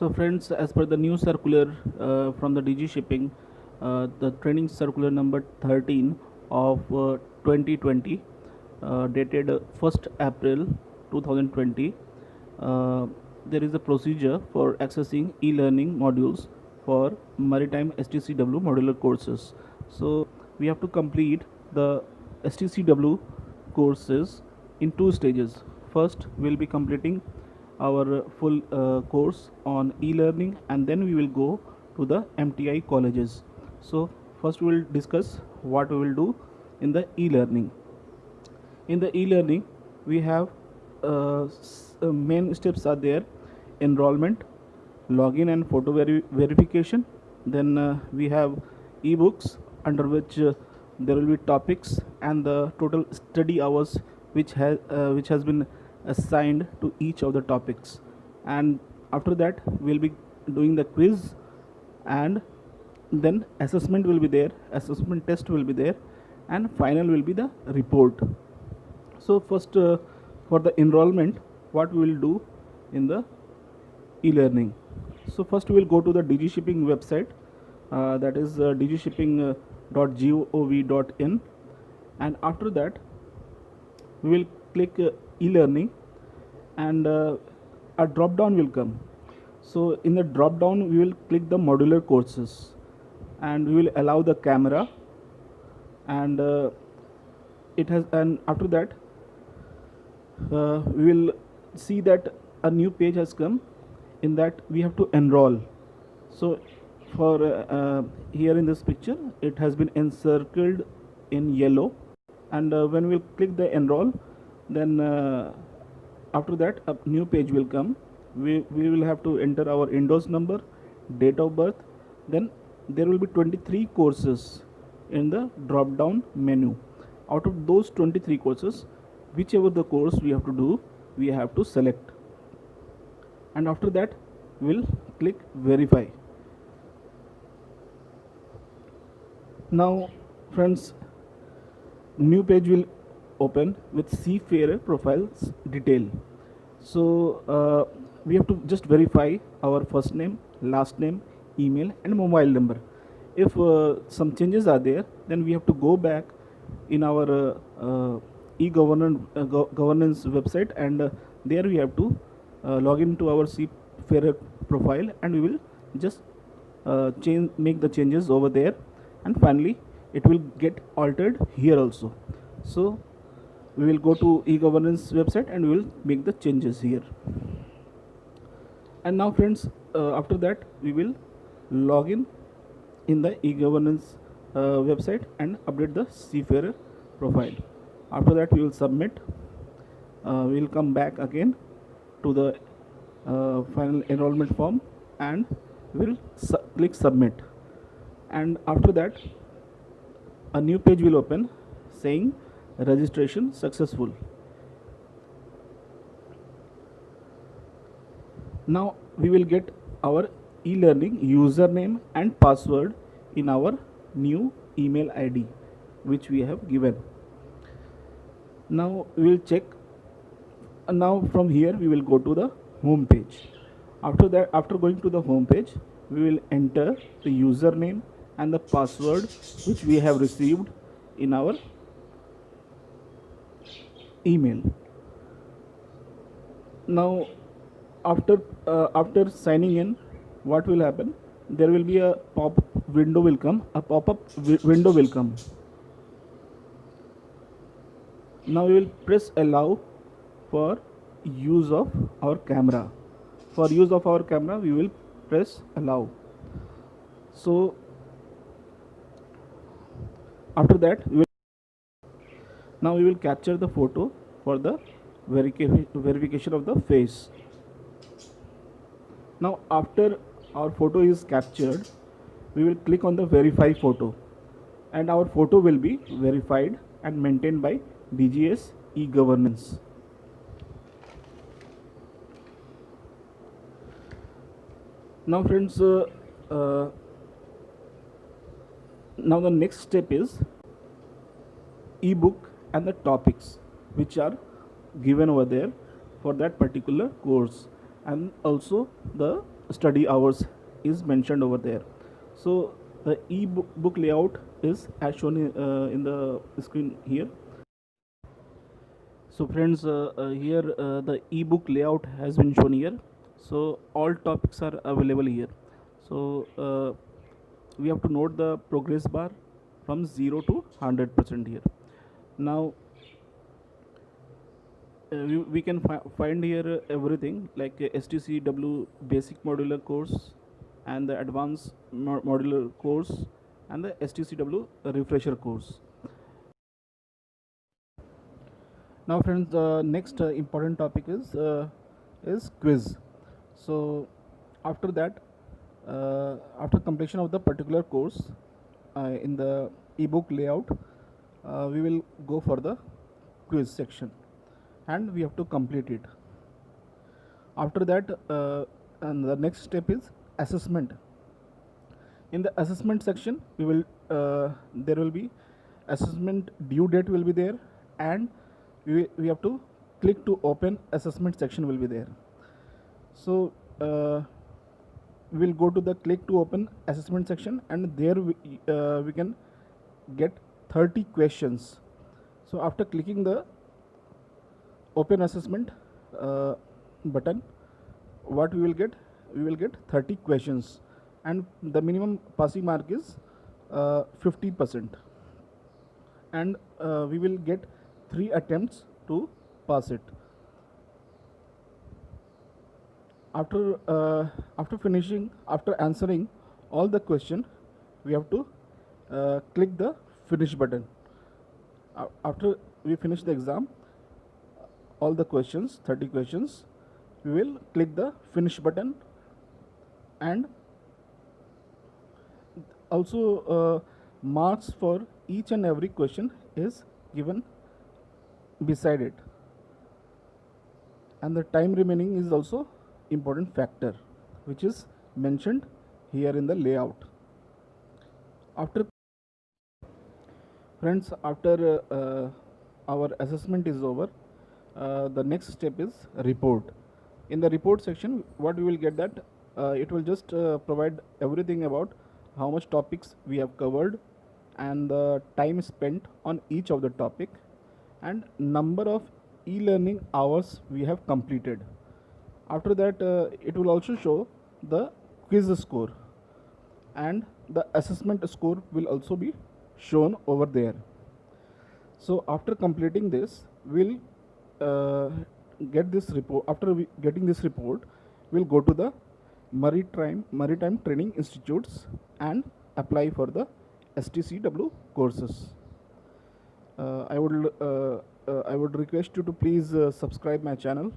So friends, as per the new circular from the DG Shipping, the training circular number 13 of 2020, dated 1st April 2020, there is a procedure for accessing e-learning modules for maritime STCW modular courses. So we have to complete the STCW courses in two stages. First, we'll be completing our full course on e-learning, and then we will go to the MTI colleges. So first we will discuss what we will do in the e-learning. In the e-learning, we have main steps are there: enrollment, login and photo verification. Then we have ebooks, under which there will be topics and the total study hours which has been assigned to each of the topics. And after that we'll be doing the quiz, and then assessment will be there, assessment test will be there, and final will be the report. So first, for the enrollment, what we will do in the e-learning. So first we will go to the DG Shipping website, that is dgshipping.gov.in, and after that we will click e-learning, and a drop down will come. So in the drop down we will click the modular courses, and we will allow the camera, and after that we will see that a new page has come. In that we have to enroll. So for here in this picture it has been encircled in yellow, and when we click the enroll, then after that a new page will come. We will have to enter our Indos number, date of birth. Then there will be 23 courses in the drop down menu. Out of those 23 courses, whichever the course we have to do, we have to select, and after that we'll click verify. Now friends, new page will open with Seafarer profiles detail. So we have to just verify our first name, last name, email and mobile number. If some changes are there, then we have to go back in our governance website, and there we have to log into our Seafarer profile, and we will just make the changes over there, and finally it will get altered here also. So we will go to e-governance website and we will make the changes here. And now friends, after that we will log in the e-governance website and update the Seafarer profile. After that we will submit. We will come back again to the final enrollment form, and we will click submit. And after that a new page will open saying registration successful. Now we will get our e-learning username and password in our new email ID which we have given. Now we will check. Now from here we will go to the home page. After that, after going to the home page, we will enter the username and the password which we have received in our email. Now after signing in, what will happen? There will be a pop-up window will come. Now we will press allow for use of our camera. For use of our camera, we will press allow. So after that now we will capture the photo for the verification of the face. Now after our photo is captured, we will click on the verify photo, and our photo will be verified and maintained by DGS e-governance. Now friends, now the next step is ebook and the topics which are given over there for that particular course, and also the study hours is mentioned over there. So the e-book layout is as shown in the screen here. So friends, here the ebook layout has been shown here. So all topics are available here. So we have to note the progress bar from 0 to 100% here. Now we can find here everything like STCW basic modular course and the advanced modular course and the STCW refresher course. Now friends, the next important topic is quiz. So after that, after completion of the particular course in the ebook layout, we will go for the quiz section and we have to complete it. After that, and the next step is assessment. In the assessment section, we will there will be assessment due date will be there, and we have to click to open assessment section will be there. So we will go to the click to open assessment section, and there we can get 30 questions. So after clicking the open assessment button, what we will get 30 questions, and the minimum passing mark is 50%, and we will get 3 attempts to pass it. After finishing, after answering all the question, we have to click the finish button. After we finish the exam, all the questions, 30 questions, we will click the finish button, and also marks for each and every question is given beside it, and the time remaining is also important factor, which is mentioned here in the layout. After friends, after our assessment is over, the next step is report. In the report section, what we will get that it will just provide everything about how much topics we have covered and the time spent on each of the topic and number of e-learning hours we have completed. After that, it will also show the quiz score, and the assessment score will also be shown over there. So after completing this, we'll get this report. After getting this report, we'll go to the Maritime Training Institutes and apply for the STCW courses. I would request you to please subscribe my channel